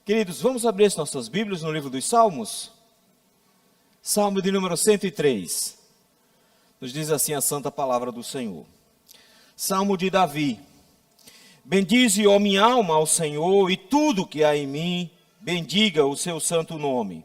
Queridos, vamos abrir as nossas Bíblias no livro dos Salmos? Salmo de número 103. Nos diz assim a santa palavra do Senhor. Salmo de Davi. Bendize, ó minha alma, ao Senhor, e tudo que há em mim, bendiga o seu santo nome.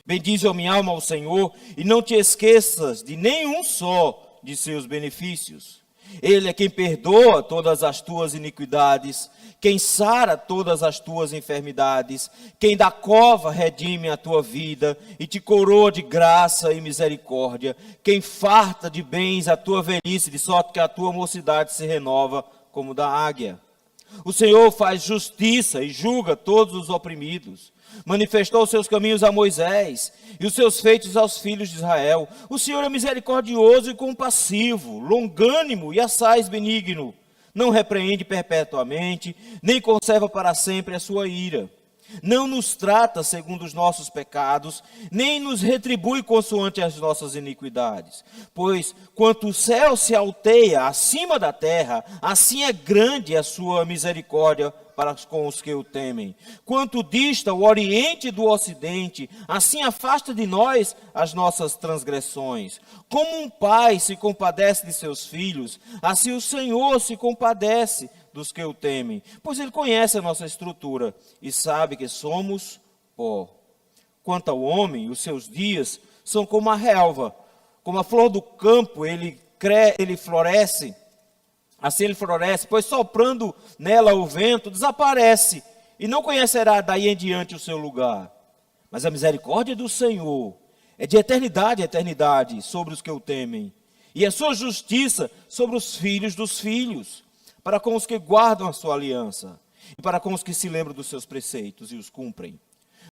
Bendize, ó minha alma, ao Senhor, e não te esqueças de nenhum só de seus benefícios. Ele é quem perdoa todas as tuas iniquidades, quem sara todas as tuas enfermidades, quem da cova redime a tua vida e te coroa de graça e misericórdia, quem farta de bens a tua velhice, de sorte que a tua mocidade se renova como da águia. O Senhor faz justiça e julga todos os oprimidos. Manifestou os seus caminhos a Moisés e os seus feitos aos filhos de Israel. O Senhor é misericordioso e compassivo, longânimo e assaz benigno. Não repreende perpetuamente, nem conserva para sempre a sua ira. Não nos trata segundo os nossos pecados, nem nos retribui consoante as nossas iniquidades. Pois, quanto o céu se alteia acima da terra, assim é grande a sua misericórdia para com os que o temem. Quanto dista o oriente do ocidente, assim afasta de nós as nossas transgressões. Como um pai se compadece de seus filhos, assim o Senhor se compadece dos que o temem, pois Ele conhece a nossa estrutura e sabe que somos pó. Quanto ao homem, os seus dias são como a relva, como a flor do campo, ele floresce, assim ele floresce, pois soprando nela o vento, desaparece, e não conhecerá daí em diante o seu lugar. Mas a misericórdia do Senhor é de eternidade a eternidade sobre os que o temem, e a sua justiça sobre os filhos dos filhos, para com os que guardam a sua aliança, e para com os que se lembram dos seus preceitos e os cumprem.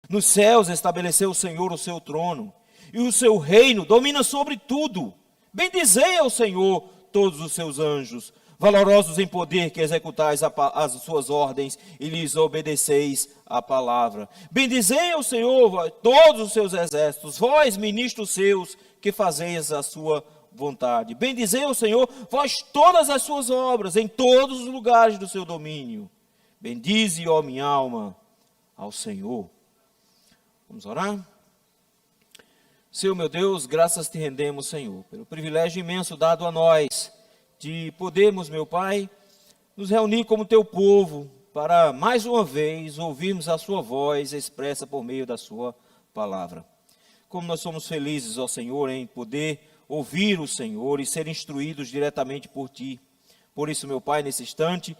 Nos céus estabeleceu o Senhor o seu trono, e o seu reino domina sobre tudo. Bendizei ao Senhor todos os seus anjos, valorosos em poder, que executais as suas ordens e lhes obedeceis a palavra. Bendizei ao Senhor todos os seus exércitos, vós, ministros seus, que fazeis a sua vontade. Bendizei ao Senhor, vós todas as suas obras, em todos os lugares do seu domínio. Bendize, ó minha alma, ao Senhor. Vamos orar? Senhor meu Deus, graças te rendemos, Senhor, pelo privilégio imenso dado a nós, de podermos, meu Pai, nos reunir como teu povo, para mais uma vez ouvirmos a sua voz expressa por meio da sua palavra. Como nós somos felizes, ó Senhor, em poder ouvir o Senhor e ser instruídos diretamente por Ti. Por isso, meu Pai, nesse instante,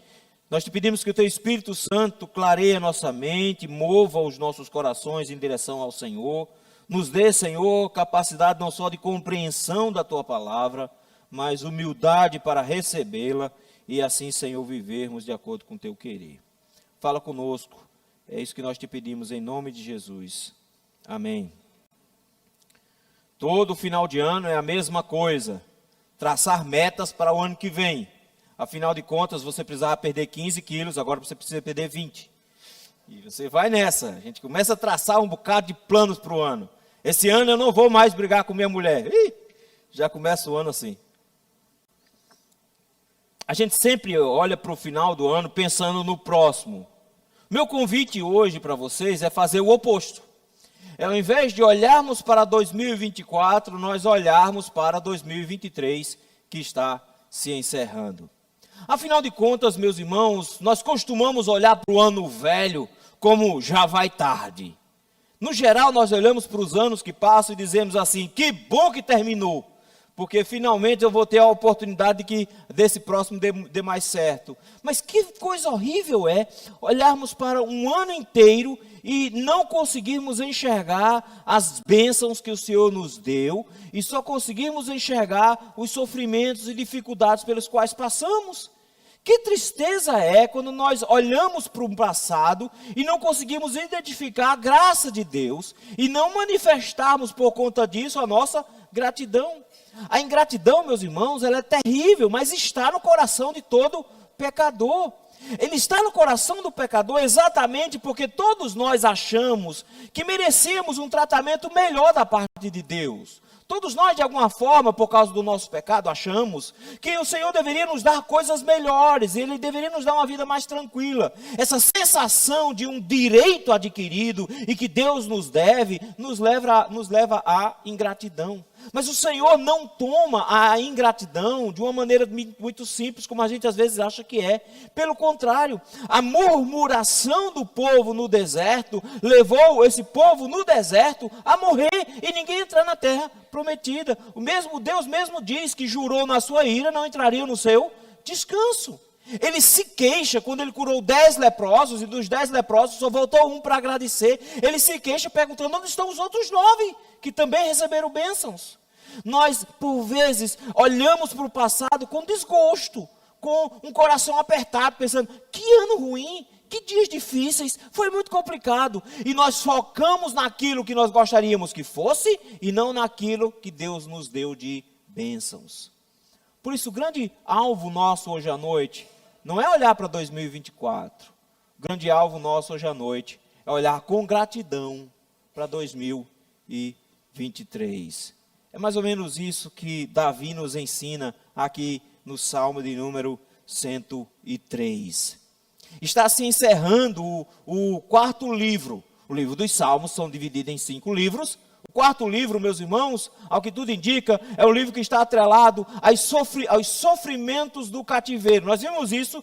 nós te pedimos que o Teu Espírito Santo clareie a nossa mente, mova os nossos corações em direção ao Senhor, nos dê, Senhor, capacidade não só de compreensão da Tua palavra, mas humildade para recebê-la e assim, Senhor, vivermos de acordo com o Teu querer. Fala conosco, é isso que nós te pedimos em nome de Jesus. Amém. Todo final de ano é a mesma coisa, traçar metas para o ano que vem. Afinal de contas, você precisava perder 15 quilos, agora você precisa perder 20. E você vai nessa, a gente começa a traçar um bocado de planos para o ano. Esse ano eu não vou mais brigar com minha mulher. Já começa o ano assim. A gente sempre olha para o final do ano pensando no próximo. Meu convite hoje para vocês é fazer o oposto. Ao invés de olharmos para 2024, nós olharmos para 2023, que está se encerrando. Afinal de contas, meus irmãos, nós costumamos olhar para o ano velho como já vai tarde. No geral, nós olhamos para os anos que passam e dizemos assim, que bom que terminou, porque finalmente eu vou ter a oportunidade de que desse próximo dê mais certo. Mas que coisa horrível é olharmos para um ano inteiro e não conseguirmos enxergar as bênçãos que o Senhor nos deu, e só conseguirmos enxergar os sofrimentos e dificuldades pelos quais passamos. Que tristeza é quando nós olhamos para o passado e não conseguimos identificar a graça de Deus e não manifestarmos por conta disso a nossa gratidão. A ingratidão, meus irmãos, ela é terrível, mas está no coração de todo pecador. Ele está no coração do pecador exatamente porque todos nós achamos que merecíamos um tratamento melhor da parte de Deus. Todos nós, de alguma forma, por causa do nosso pecado, achamos que o Senhor deveria nos dar coisas melhores, Ele deveria nos dar uma vida mais tranquila. Essa sensação de um direito adquirido e que Deus nos deve, nos leva à ingratidão. Mas o Senhor não toma a ingratidão de uma maneira muito simples, como a gente às vezes acha que é. Pelo contrário, a murmuração do povo no deserto levou esse povo no deserto a morrer e ninguém entrar na terra prometida. Deus mesmo diz que jurou na sua ira, não entraria no seu descanso. Ele se queixa quando ele curou 10 leprosos, e dos 10 leprosos só voltou um para agradecer. Ele se queixa perguntando: onde estão os outros 9 que também receberam bênçãos? Nós, por vezes, olhamos para o passado com desgosto, com um coração apertado, pensando: que ano ruim, que dias difíceis, foi muito complicado. E nós focamos naquilo que nós gostaríamos que fosse, e não naquilo que Deus nos deu de bênçãos. Por isso, o grande alvo nosso hoje à noite não é olhar para 2024. O grande alvo nosso hoje à noite é olhar com gratidão para 2023. É mais ou menos isso que Davi nos ensina aqui no Salmo de número 103. Está se encerrando o quarto livro. O livro dos Salmos são divididos em 5 livros. O quarto livro, meus irmãos, ao que tudo indica, é o livro que está atrelado aos sofrimentos do cativeiro. Nós vimos isso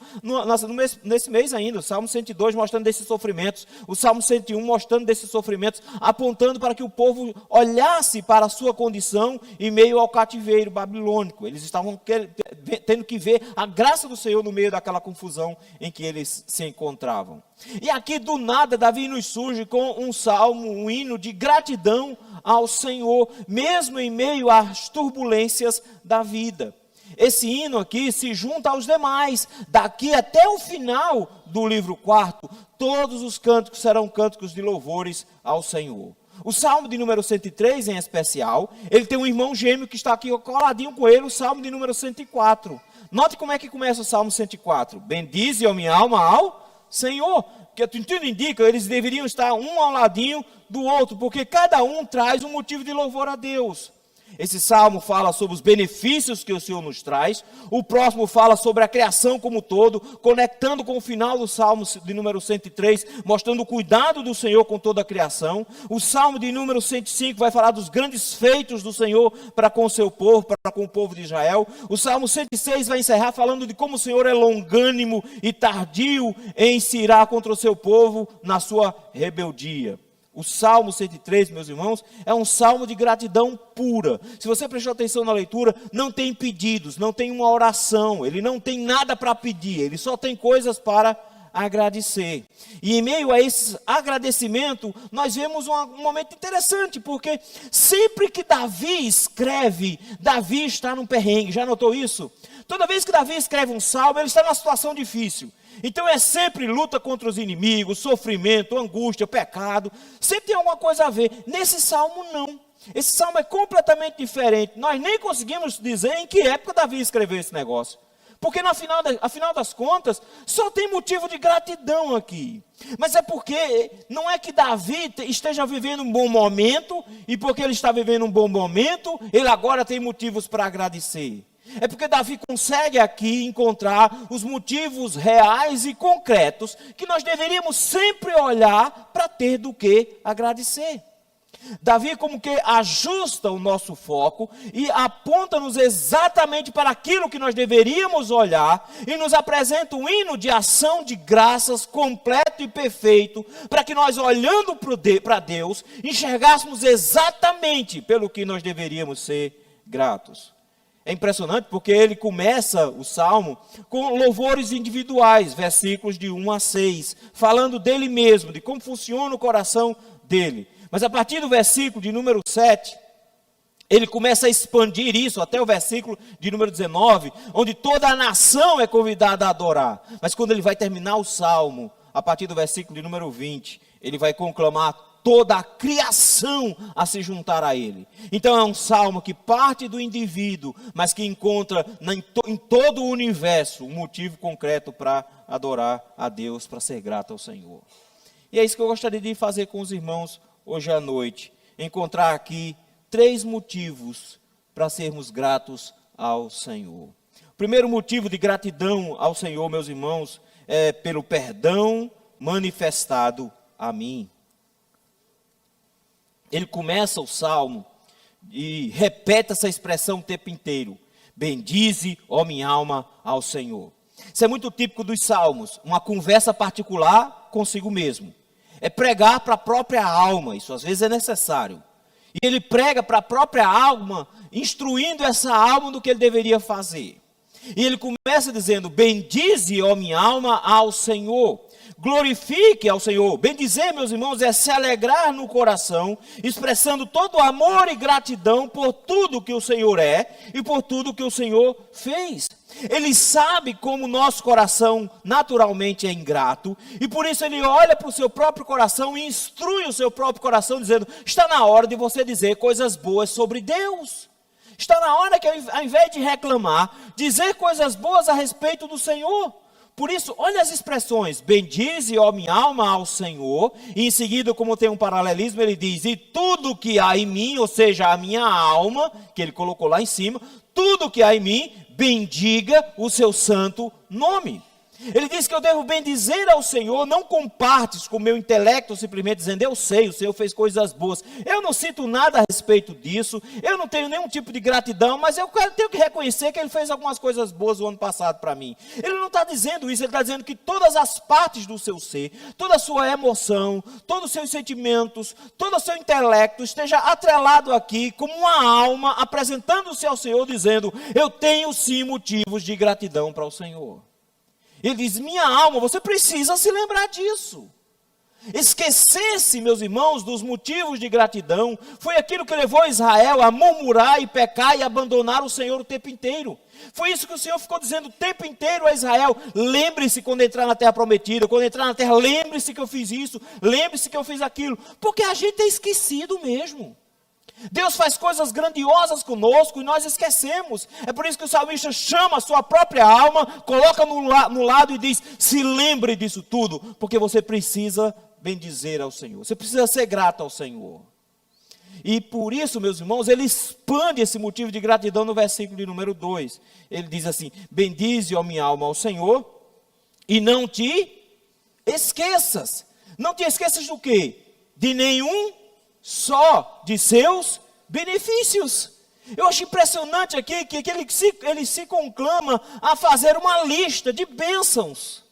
nesse mês ainda, o Salmo 102 mostrando desses sofrimentos, o Salmo 101 mostrando desses sofrimentos, apontando para que o povo olhasse para a sua condição em meio ao cativeiro babilônico. Eles estavam tendo que ver a graça do Senhor no meio daquela confusão em que eles se encontravam. E aqui do nada Davi nos surge com um salmo, um hino de gratidão ao Senhor, mesmo em meio às turbulências da vida. Esse hino aqui se junta aos demais. Daqui até o final do livro 4, todos os cânticos serão cânticos de louvores ao Senhor. O Salmo de número 103 em especial, ele tem um irmão gêmeo que está aqui coladinho com ele, o Salmo de número 104. Note como é que começa o Salmo 104. Bendize, ó minha alma, ao Senhor, que tudo indica, eles deveriam estar um ao ladinho do outro, porque cada um traz um motivo de louvor a Deus. Esse salmo fala sobre os benefícios que o Senhor nos traz. O próximo fala sobre a criação como um todo, conectando com o final do salmo de número 103, mostrando o cuidado do Senhor com toda a criação. O salmo de número 105 vai falar dos grandes feitos do Senhor para com o seu povo, para com o povo de Israel. O salmo 106 vai encerrar falando de como o Senhor é longânimo e tardio em se irar contra o seu povo na sua rebeldia. O Salmo 103, meus irmãos, é um salmo de gratidão pura. Se você prestou atenção na leitura, não tem pedidos, não tem uma oração, ele não tem nada para pedir, ele só tem coisas para agradecer. E em meio a esse agradecimento, nós vemos um momento interessante, porque sempre que Davi escreve, Davi está num perrengue. Já notou isso? Toda vez que Davi escreve um salmo, ele está numa situação difícil. Então é sempre luta contra os inimigos, sofrimento, angústia, pecado. Sempre tem alguma coisa a ver. Nesse salmo não. Esse salmo é completamente diferente. Nós nem conseguimos dizer em que época Davi escreveu esse negócio. Porque afinal das contas, só tem motivo de gratidão aqui. Mas é porque não é que Davi esteja vivendo um bom momento, e porque ele está vivendo um bom momento, ele agora tem motivos para agradecer. É porque Davi consegue aqui encontrar os motivos reais e concretos que nós deveríamos sempre olhar para ter do que agradecer. Davi como que ajusta o nosso foco e aponta-nos exatamente para aquilo que nós deveríamos olhar e nos apresenta um hino de ação de graças completo e perfeito, para que nós, olhando para Deus, enxergássemos exatamente pelo que nós deveríamos ser gratos. É impressionante porque ele começa o salmo com louvores individuais, versículos de 1 a 6, falando dele mesmo, de como funciona o coração dele. Mas a partir do versículo de número 7, ele começa a expandir isso até o versículo de número 19, onde toda a nação é convidada a adorar. Mas quando ele vai terminar o salmo, a partir do versículo de número 20, ele vai conclamar toda a criação a se juntar a ele. Então é um salmo que parte do indivíduo, mas que encontra em todo o universo um motivo concreto para adorar a Deus, para ser grato ao Senhor. E é isso que eu gostaria de fazer com os irmãos hoje à noite. Encontrar aqui 3 motivos para sermos gratos ao Senhor. O primeiro motivo de gratidão ao Senhor, meus irmãos, é pelo perdão manifestado a mim. Ele começa o salmo e repete essa expressão o tempo inteiro. Bendize, ó minha alma, ao Senhor. Isso é muito típico dos salmos, uma conversa particular consigo mesmo. É pregar para a própria alma, isso às vezes é necessário. E ele prega para a própria alma, instruindo essa alma do que ele deveria fazer. E ele começa dizendo, bendize, ó minha alma, ao Senhor. Glorifique ao Senhor. Bendizer, meus irmãos, é se alegrar no coração, expressando todo o amor e gratidão por tudo que o Senhor é e por tudo que o Senhor fez. Ele sabe como o nosso coração naturalmente é ingrato, e por isso ele olha para o seu próprio coração e instrui o seu próprio coração, dizendo, está na hora de você dizer coisas boas sobre Deus. Está na hora que, ao invés de reclamar, dizer coisas boas a respeito do Senhor. Por isso, olha as expressões, bendize, ó minha alma, ao Senhor, e em seguida, como tem um paralelismo, ele diz, e tudo que há em mim, ou seja, a minha alma, que ele colocou lá em cima, tudo que há em mim, bendiga o seu santo nome. Ele diz que eu devo bendizer ao Senhor, não com partes, com o meu intelecto, simplesmente dizendo, eu sei, o Senhor fez coisas boas. Eu não sinto nada a respeito disso, eu não tenho nenhum tipo de gratidão, mas eu tenho que reconhecer que Ele fez algumas coisas boas o ano passado para mim. Ele não está dizendo isso, Ele está dizendo que todas as partes do seu ser, toda a sua emoção, todos os seus sentimentos, todo o seu intelecto esteja atrelado aqui como uma alma, apresentando-se ao Senhor, dizendo, eu tenho sim motivos de gratidão para o Senhor. Ele diz, minha alma, você precisa se lembrar disso. Esquecer-se, meus irmãos, dos motivos de gratidão, foi aquilo que levou Israel a murmurar e pecar e abandonar o Senhor o tempo inteiro. Foi isso que o Senhor ficou dizendo o tempo inteiro a Israel. Lembre-se quando entrar na terra prometida, quando entrar na terra, lembre-se que eu fiz isso, lembre-se que eu fiz aquilo. Porque a gente é esquecido mesmo. Deus faz coisas grandiosas conosco e nós esquecemos. É por isso que o salmista chama a sua própria alma, coloca no lado e diz, se lembre disso tudo, porque você precisa bendizer ao Senhor. Você precisa ser grato ao Senhor. E por isso, meus irmãos, ele expande esse motivo de gratidão no versículo de número 2. Ele diz assim, bendize, ó minha alma, ao Senhor, e não te esqueças. Não te esqueças do quê? De nenhum só de seus benefícios. Eu acho impressionante aqui que ele se conclama a fazer uma lista de bênçãos.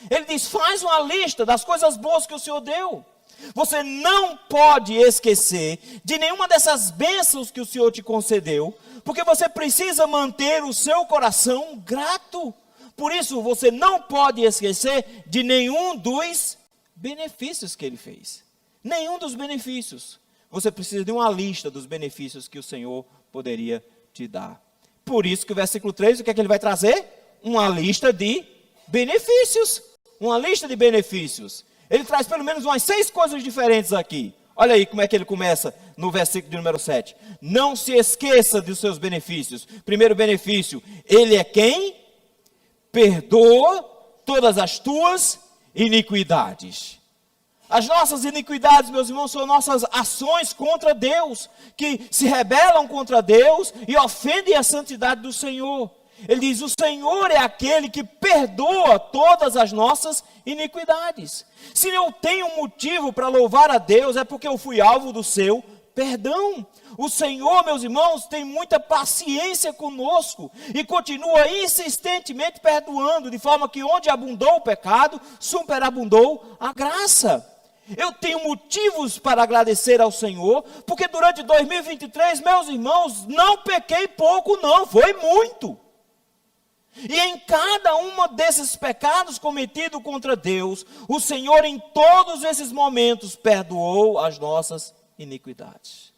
Ele diz, faz uma lista das coisas boas que o Senhor deu. Você não pode esquecer de nenhuma dessas bênçãos que o Senhor te concedeu, porque você precisa manter o seu coração grato. Por isso, você não pode esquecer de nenhum dos benefícios que Ele fez. Nenhum dos benefícios. Você precisa de uma lista dos benefícios que o Senhor poderia te dar. Por isso que o versículo 3, o que é que ele vai trazer? Uma lista de benefícios. Uma lista de benefícios. Ele traz pelo menos umas 6 coisas diferentes aqui. Olha aí como é que ele começa no versículo de número 7. Não se esqueça dos seus benefícios. Primeiro benefício, Ele é quem? Perdoa todas as tuas iniquidades. As nossas iniquidades, meus irmãos, são nossas ações contra Deus, que se rebelam contra Deus e ofendem a santidade do Senhor. Ele diz, o Senhor é aquele que perdoa todas as nossas iniquidades. Se eu tenho motivo para louvar a Deus, é porque eu fui alvo do seu perdão. O Senhor, meus irmãos, tem muita paciência conosco e continua insistentemente perdoando, de forma que onde abundou o pecado, superabundou a graça. Eu tenho motivos para agradecer ao Senhor, porque durante 2023, meus irmãos, não pequei pouco não, foi muito. E em cada um desses pecados cometidos contra Deus, o Senhor em todos esses momentos perdoou as nossas iniquidades.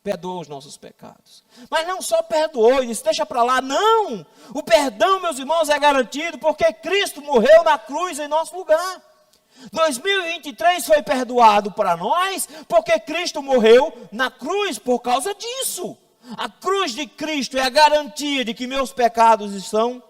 Perdoou os nossos pecados. Mas não só perdoou e disse, deixa para lá, não. O perdão, meus irmãos, é garantido porque Cristo morreu na cruz em nosso lugar. 2023 foi perdoado para nós, porque Cristo morreu na cruz por causa disso. A cruz de Cristo é a garantia de que meus pecados estão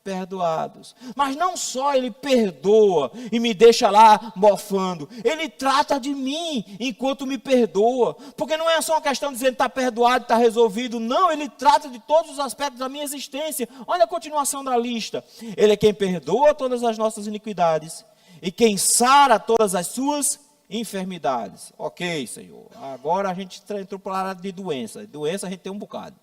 perdoados. Mas não só Ele perdoa e me deixa lá mofando, Ele trata de mim enquanto me perdoa, porque não é só uma questão de dizer que está perdoado, está resolvido, não, Ele trata de todos os aspectos da minha existência. Olha a continuação da lista: Ele é quem perdoa todas as nossas iniquidades e quem sara todas as suas enfermidades. Ok, Senhor, agora a gente entrou para a área de doença. Doença a gente tem um bocado.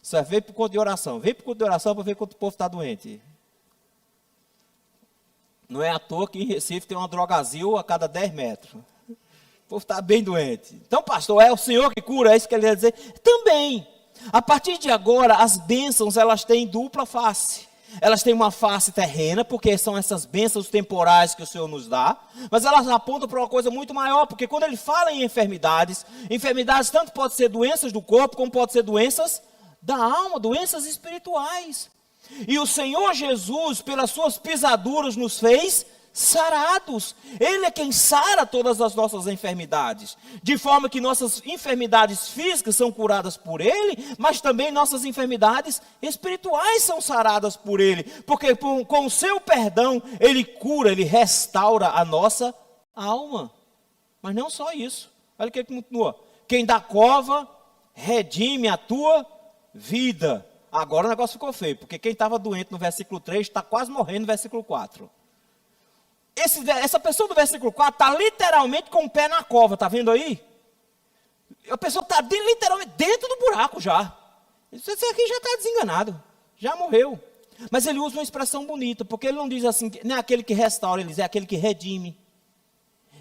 Só vem por conta de oração. Vem por conta de oração para ver quanto o povo está doente. Não é à toa que em Recife tem uma drogazil a cada 10 metros. O povo está bem doente. Então, pastor, é o Senhor que cura? É isso que ele quer dizer? Também. A partir de agora, as bênçãos, elas têm dupla face. Elas têm uma face terrena, porque são essas bênçãos temporais que o Senhor nos dá. Mas elas apontam para uma coisa muito maior, porque quando ele fala em enfermidades, enfermidades tanto pode ser doenças do corpo, como pode ser doenças da alma, doenças espirituais. E o Senhor Jesus, pelas suas pisaduras, nos fez sarados. Ele é quem sara todas as nossas enfermidades, de forma que nossas enfermidades físicas são curadas por Ele, mas também nossas enfermidades espirituais são saradas por Ele, porque com o seu perdão, Ele cura, Ele restaura a nossa alma. Mas não só isso, olha o que continua: quem da cova redime a tua vida. Agora o negócio ficou feio, porque quem estava doente no versículo 3 está quase morrendo no versículo 4. Essa pessoa do versículo 4 está literalmente com o pé na cova, está vendo aí? A pessoa está literalmente dentro do buraco já. Esse aqui já está desenganado, já morreu. Mas ele usa uma expressão bonita, porque ele não diz assim, não é aquele que restaura, ele diz, é aquele que redime.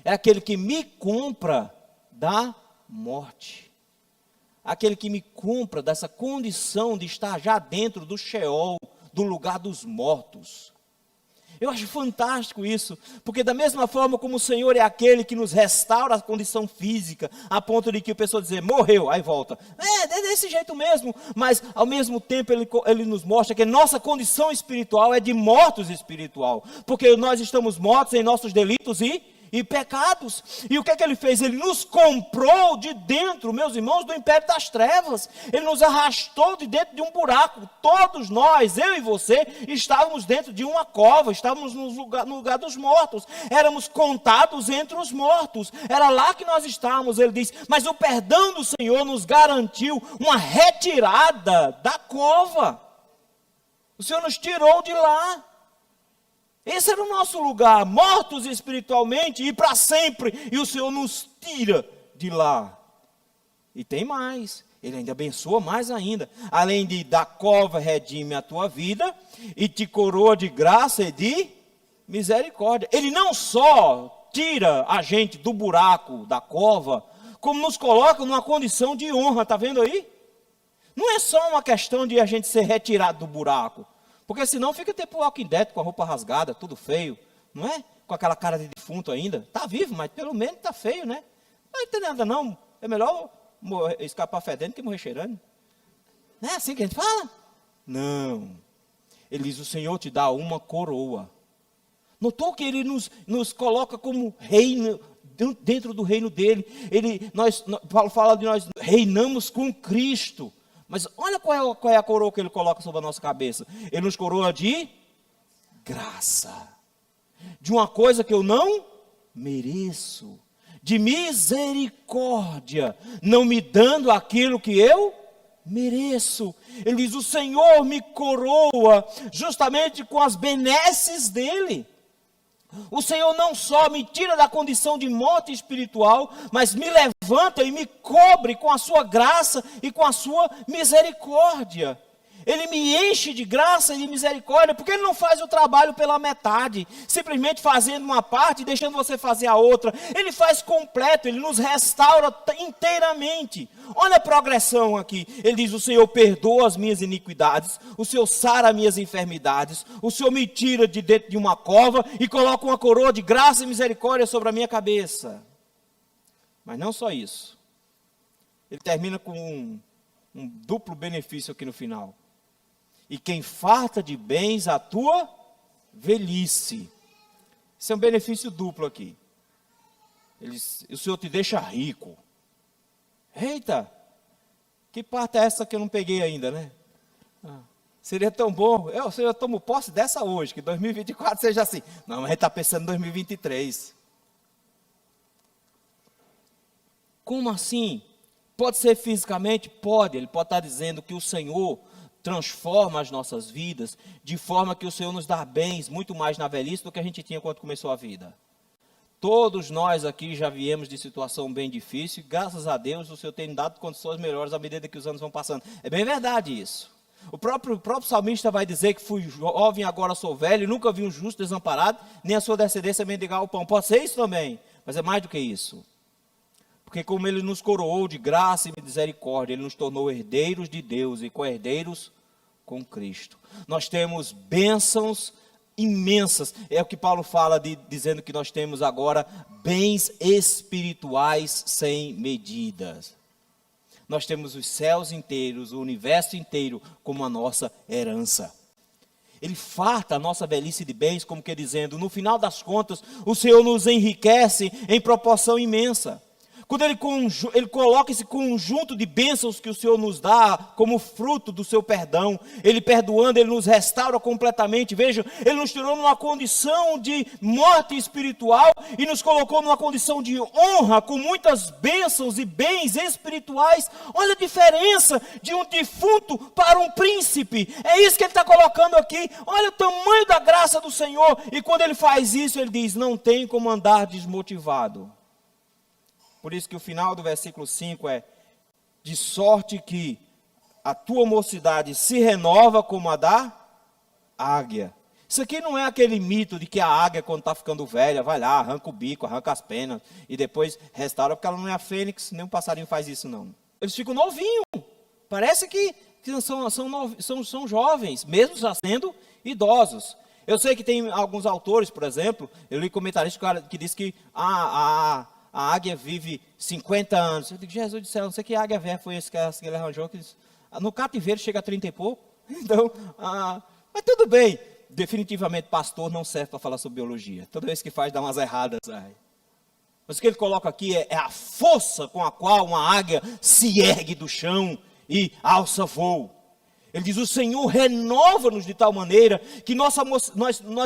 É aquele que me compra da morte. Aquele que me compra dessa condição de estar já dentro do Sheol, do lugar dos mortos. Eu acho fantástico isso, porque da mesma forma como o Senhor é aquele que nos restaura a condição física, a ponto de que a pessoa dizer, morreu, aí volta. É desse jeito mesmo, mas ao mesmo tempo ele nos mostra que a nossa condição espiritual é de mortos espiritual, porque nós estamos mortos em nossos delitos e pecados. E o que é que ele fez? Ele nos comprou de dentro, meus irmãos, do império das trevas. Ele nos arrastou de dentro de um buraco. Todos nós, eu e você, estávamos dentro de uma cova, estávamos no lugar dos mortos, éramos contados entre os mortos, era lá que nós estávamos. Ele diz, mas o perdão do Senhor nos garantiu uma retirada da cova. O Senhor nos tirou de lá. Esse era o nosso lugar, mortos espiritualmente e para sempre. E o Senhor nos tira de lá. E tem mais, Ele ainda abençoa mais ainda. Além de da cova redime a tua vida e te coroa de graça e de misericórdia. Ele não só tira a gente do buraco da cova, como nos coloca numa condição de honra, está vendo aí? Não é só uma questão de a gente ser retirado do buraco. Porque senão fica tipo Walking Dead com a roupa rasgada, tudo feio, não é? Com aquela cara de defunto ainda. Está vivo, mas pelo menos está feio, né? Não tem nada não. É melhor escapar fedendo que morrer cheirando. Não é assim que a gente fala? Não. Ele diz, o Senhor te dá uma coroa. Notou que Ele nos coloca como reino, dentro do reino dEle. Paulo fala de nós reinamos com Cristo. Mas olha qual é a coroa que Ele coloca sobre a nossa cabeça. Ele nos coroa de graça. De uma coisa que eu não mereço. De misericórdia. Não me dando aquilo que eu mereço. Ele diz, o Senhor me coroa justamente com as benesses dEle. O Senhor não só me tira da condição de morte espiritual, mas me levanta e me cobre com a sua graça e com a sua misericórdia. Ele me enche de graça e de misericórdia, porque Ele não faz o trabalho pela metade, simplesmente fazendo uma parte e deixando você fazer a outra. Ele faz completo, Ele nos restaura inteiramente. Olha a progressão aqui. Ele diz, o Senhor perdoa as minhas iniquidades, o Senhor sara as minhas enfermidades, o Senhor me tira de dentro de uma cova e coloca uma coroa de graça e misericórdia sobre a minha cabeça. Mas não só isso. Ele termina com um duplo benefício aqui no final. E quem farta de bens a tua velhice. Isso é um benefício duplo aqui. O Senhor te deixa rico. Eita, que parte é essa que eu não peguei ainda, né? Seria tão bom, eu tomo posse dessa hoje, que 2024 seja assim. Não, mas a gente está pensando em 2023. Como assim? Pode ser fisicamente? Pode. Ele pode estar dizendo que o Senhor transforma as nossas vidas, de forma que o Senhor nos dá bens, muito mais na velhice do que a gente tinha quando começou a vida. Todos nós aqui já viemos de situação bem difícil, e graças a Deus o Senhor tem dado condições melhores à medida que os anos vão passando. É bem verdade isso. O próprio salmista vai dizer que fui jovem, agora sou velho, e nunca vi um justo desamparado, nem a sua descendência mendigar o pão. Pode ser isso também, mas é mais do que isso. Porque como Ele nos coroou de graça e misericórdia, Ele nos tornou herdeiros de Deus e co-herdeiros com Cristo. Nós temos bênçãos imensas. É o que Paulo fala, dizendo que nós temos agora bens espirituais sem medidas. Nós temos os céus inteiros, o universo inteiro como a nossa herança. Ele farta a nossa velhice de bens, como que dizendo, no final das contas, o Senhor nos enriquece em proporção imensa. Quando ele coloca esse conjunto de bênçãos que o Senhor nos dá como fruto do seu perdão, Ele perdoando, Ele nos restaura completamente. Veja, Ele nos tirou numa condição de morte espiritual e nos colocou numa condição de honra, com muitas bênçãos e bens espirituais. Olha a diferença de um defunto para um príncipe. É isso que Ele está colocando aqui. Olha o tamanho da graça do Senhor. E quando Ele faz isso, Ele diz, não tem como andar desmotivado. Por isso que o final do versículo 5 é, de sorte que a tua mocidade se renova como a da águia. Isso aqui não é aquele mito de que a águia, quando está ficando velha, vai lá, arranca o bico, arranca as penas, e depois restaura, porque ela não é a fênix, nem um passarinho faz isso não. Eles ficam novinhos, parece que são jovens, mesmo já sendo idosos. Eu sei que tem alguns autores, por exemplo, eu li comentários que diz que a águia vive 50 anos. Eu digo, Jesus do céu, não sei que águia velha foi esse que ele arranjou. Que no cativeiro chega a 30 e pouco. Então, mas tudo bem. Definitivamente, pastor não serve para falar sobre biologia. Toda vez que faz, dá umas erradas. Mas o que ele coloca aqui é a força com a qual uma águia se ergue do chão e alça voo. Ele diz, o Senhor renova-nos de tal maneira que nós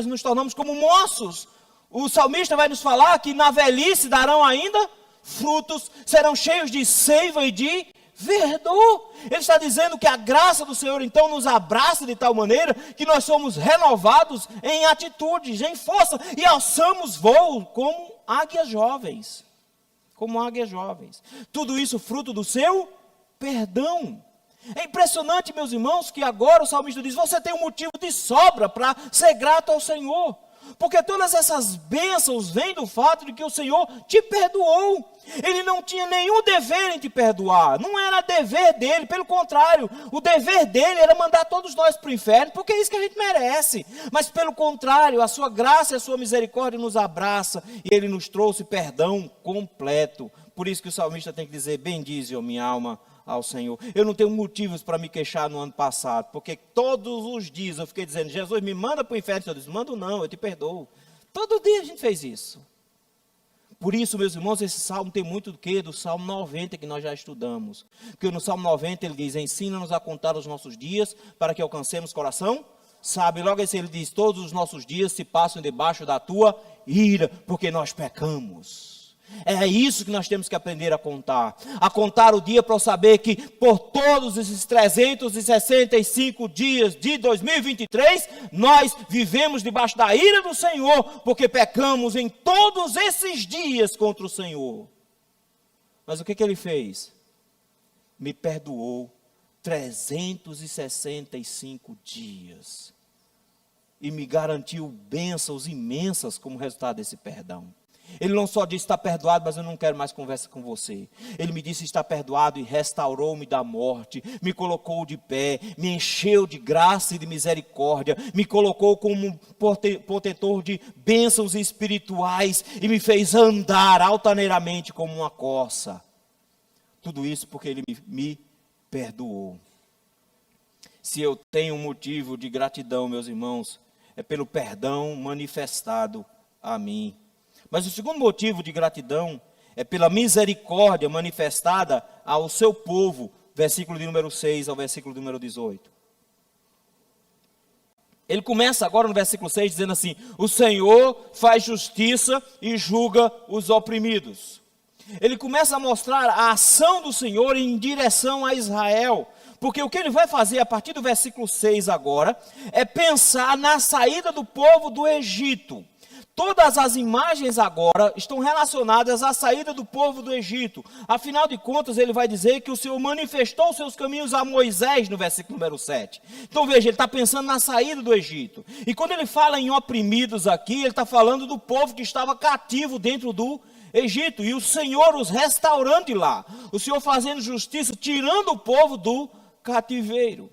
nos tornamos como moços. O salmista vai nos falar que na velhice darão ainda frutos, serão cheios de seiva e de verdor. Ele está dizendo que a graça do Senhor então nos abraça de tal maneira que nós somos renovados em atitudes, em força, e alçamos voo como águias jovens. Como águias jovens. Tudo isso fruto do seu perdão. É impressionante, meus irmãos, que agora o salmista diz, você tem um motivo de sobra para ser grato ao Senhor. Porque todas essas bênçãos vêm do fato de que o Senhor te perdoou. Ele não tinha nenhum dever em te perdoar. Não era dever dele, pelo contrário. O dever dele era mandar todos nós para o inferno, porque é isso que a gente merece. Mas pelo contrário, a sua graça e a sua misericórdia nos abraça. E ele nos trouxe perdão completo. Por isso que o salmista tem que dizer, bendize, ó minha alma, ao Senhor. Eu não tenho motivos para me queixar no ano passado, porque todos os dias eu fiquei dizendo, Jesus, me manda para o inferno. Eu disse, mando não, eu te perdoo. Todo dia a gente fez isso. Por isso, meus irmãos, esse salmo tem muito do que? Do Salmo 90 que nós já estudamos. Porque no Salmo 90 ele diz, ensina-nos a contar os nossos dias, para que alcancemos coração. Sabe, logo assim ele diz, todos os nossos dias se passam debaixo da tua ira, porque nós pecamos. É isso que nós temos que aprender a contar o dia para saber que por todos esses 365 dias de 2023, nós vivemos debaixo da ira do Senhor, porque pecamos em todos esses dias contra o Senhor. Mas o que ele fez? Me perdoou 365 dias e me garantiu bênçãos imensas como resultado desse perdão. Ele não só disse, está perdoado, mas eu não quero mais conversa com você. Ele me disse, está perdoado e restaurou-me da morte, me colocou de pé, me encheu de graça e de misericórdia, me colocou como protetor de bênçãos espirituais e me fez andar altaneiramente como uma corça. Tudo isso porque ele me perdoou. Se eu tenho um motivo de gratidão, meus irmãos, é pelo perdão manifestado a mim. Mas o segundo motivo de gratidão é pela misericórdia manifestada ao seu povo, versículo de número 6 ao versículo de número 18. Ele começa agora no versículo 6 dizendo assim: o Senhor faz justiça e julga os oprimidos. Ele começa a mostrar a ação do Senhor em direção a Israel, porque o que ele vai fazer a partir do versículo 6 agora, é pensar na saída do povo do Egito. Todas as imagens agora estão relacionadas à saída do povo do Egito. Afinal de contas, ele vai dizer que o Senhor manifestou os seus caminhos a Moisés, no versículo número 7. Então veja, ele está pensando na saída do Egito. E quando ele fala em oprimidos aqui, ele está falando do povo que estava cativo dentro do Egito. E o Senhor os restaurando de lá. O Senhor fazendo justiça, tirando o povo do cativeiro.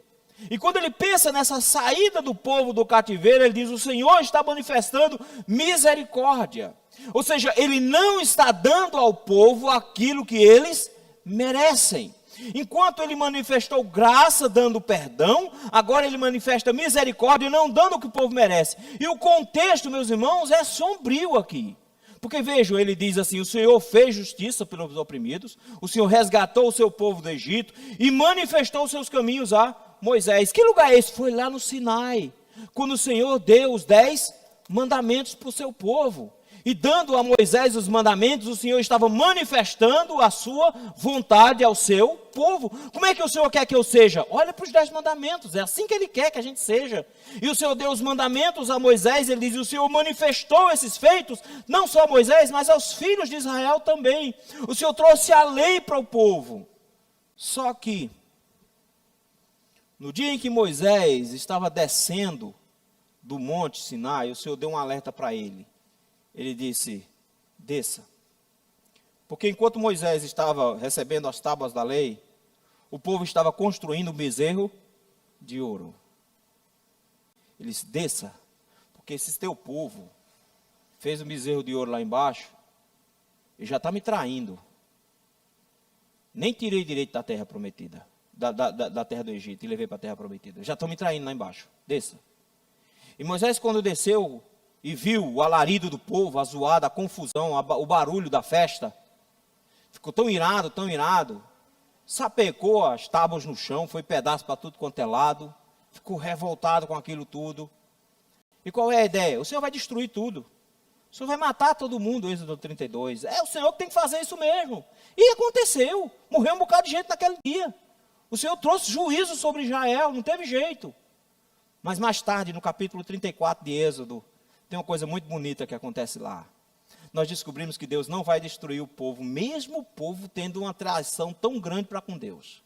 E quando ele pensa nessa saída do povo do cativeiro, ele diz: o Senhor está manifestando misericórdia. Ou seja, ele não está dando ao povo aquilo que eles merecem. Enquanto ele manifestou graça dando perdão, agora ele manifesta misericórdia não dando o que o povo merece. E o contexto, meus irmãos, é sombrio aqui. Porque vejam, ele diz assim: o Senhor fez justiça pelos oprimidos, o Senhor resgatou o seu povo do Egito e manifestou os seus caminhos a Moisés. Que lugar é esse? Foi lá no Sinai, quando o Senhor deu os 10 mandamentos para o seu povo. E dando a Moisés os mandamentos, o Senhor estava manifestando a sua vontade ao seu povo. Como é que o Senhor quer que eu seja? Olha para os 10 mandamentos, é assim que Ele quer que a gente seja. E o Senhor deu os mandamentos a Moisés, Ele diz: o Senhor manifestou esses feitos, não só a Moisés, mas aos filhos de Israel também. O Senhor trouxe a lei para o povo. Só que, no dia em que Moisés estava descendo do monte Sinai, o Senhor deu um alerta para ele. Ele disse: desça. Porque enquanto Moisés estava recebendo as tábuas da lei, o povo estava construindo um bezerro de ouro. Ele disse: desça, porque esse teu povo fez um bezerro de ouro lá embaixo e já está me traindo. Nem tirei direito da terra prometida, da terra do Egito, e levei para a terra prometida. Já estão me traindo lá embaixo. Desça. E Moisés, quando desceu e viu o alarido do povo, a zoada, a confusão, o barulho da festa, ficou tão irado, sapecou as tábuas no chão, foi pedaço para tudo quanto é lado, ficou revoltado com aquilo tudo. E qual é a ideia? O Senhor vai destruir tudo. O Senhor vai matar todo mundo, Êxodo 32. É o Senhor que tem que fazer isso mesmo. E aconteceu. Morreu um bocado de gente naquele dia. O Senhor trouxe juízo sobre Israel, não teve jeito. Mas mais tarde, no capítulo 34 de Êxodo, tem uma coisa muito bonita que acontece lá. Nós descobrimos que Deus não vai destruir o povo, mesmo o povo tendo uma traição tão grande para com Deus.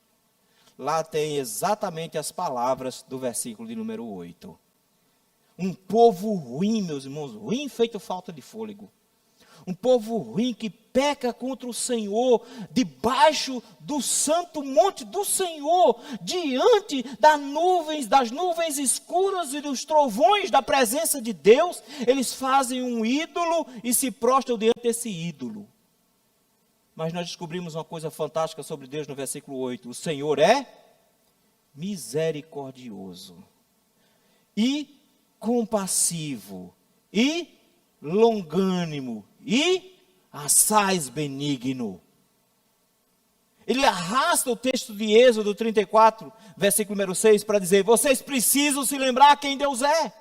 Lá tem exatamente as palavras do versículo de número 8. Um povo ruim, meus irmãos, ruim feito falta de fôlego. Um povo ruim que peca contra o Senhor, debaixo do santo monte do Senhor, diante das nuvens escuras e dos trovões da presença de Deus, eles fazem um ídolo e se prostram diante desse ídolo. Mas nós descobrimos uma coisa fantástica sobre Deus no versículo 8. O Senhor é misericordioso e compassivo e longânimo e assaz benigno. Ele arrasta o texto de Êxodo 34, versículo número 6, para dizer: vocês precisam se lembrar quem Deus é.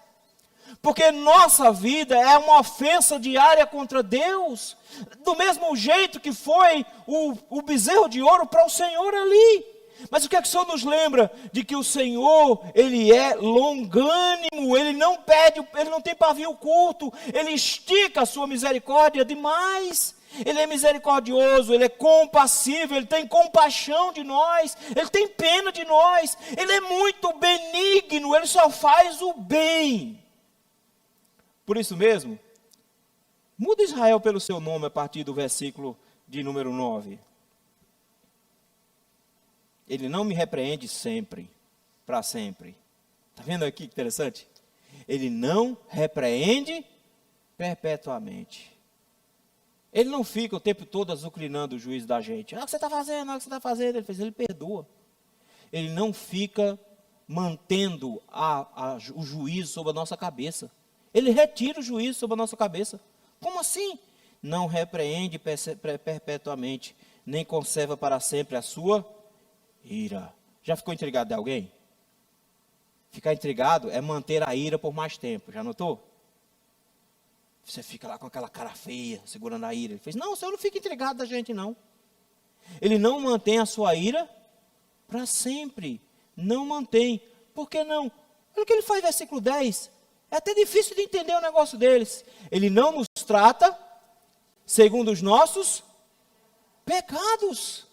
Porque nossa vida é uma ofensa diária contra Deus. Do mesmo jeito que foi o bezerro de ouro para o Senhor ali. Mas o que é que o Senhor nos lembra? De que o Senhor, Ele é longânimo, Ele não pede, Ele não tem pavio curto, Ele estica a sua misericórdia demais. Ele é misericordioso, Ele é compassivo, Ele tem compaixão de nós, Ele tem pena de nós, Ele é muito benigno, Ele só faz o bem. Por isso mesmo, muda Israel pelo seu nome a partir do versículo de número 9. Ele não me repreende sempre, para sempre. Está vendo aqui que interessante? Ele não repreende perpetuamente. Ele não fica o tempo todo azucrinando o juízo da gente. Ah, o que você está fazendo? Ah, o que você está fazendo? Ele perdoa. Ele não fica mantendo o juízo sobre a nossa cabeça. Ele retira o juízo sobre a nossa cabeça. Como assim? Não repreende perpetuamente, nem conserva para sempre a sua ira. Já ficou intrigado de alguém? Ficar intrigado é manter a ira por mais tempo, já notou? Você fica lá com aquela cara feia, segurando a ira. Ele fez, não, o Senhor não fica intrigado da gente, não. Ele não mantém a sua ira para sempre. Não mantém. Por que não? Olha o que ele faz no versículo 10. É até difícil de entender o negócio deles. Ele não nos trata segundo os nossos pecados.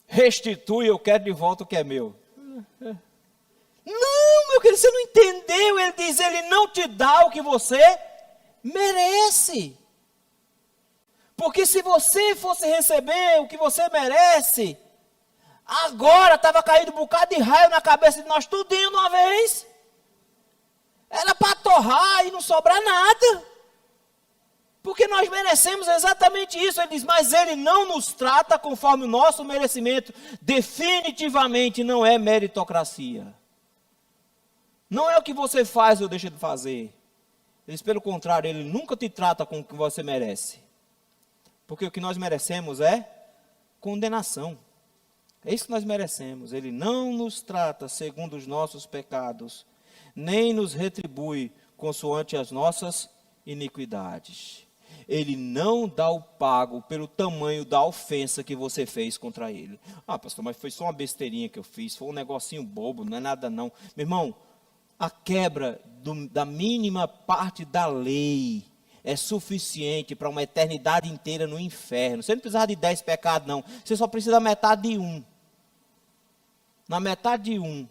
Restitui, eu quero de volta o que é meu. Não, meu querido, você não entendeu. Ele diz, ele não te dá o que você merece. Porque se você fosse receber o que você merece, agora estava caindo um bocado de raio na cabeça de nós tudinho de uma vez. Era para torrar e não sobrar nada. Porque nós merecemos exatamente isso. Ele diz, mas ele não nos trata conforme o nosso merecimento. Definitivamente não é meritocracia. Não é o que você faz ou deixa de fazer. Ele diz, pelo contrário, ele nunca te trata com o que você merece. Porque o que nós merecemos é condenação. É isso que nós merecemos. Ele não nos trata segundo os nossos pecados, nem nos retribui consoante as nossas iniquidades. Ele não dá o pago pelo tamanho da ofensa que você fez contra ele. Ah, pastor, mas foi só uma besteirinha que eu fiz, foi um negocinho bobo, não é nada não. Meu irmão, a quebra da mínima parte da lei é suficiente para uma eternidade inteira no inferno. Você não precisa de 10 pecados não, você só precisa da metade de um. Na metade de um,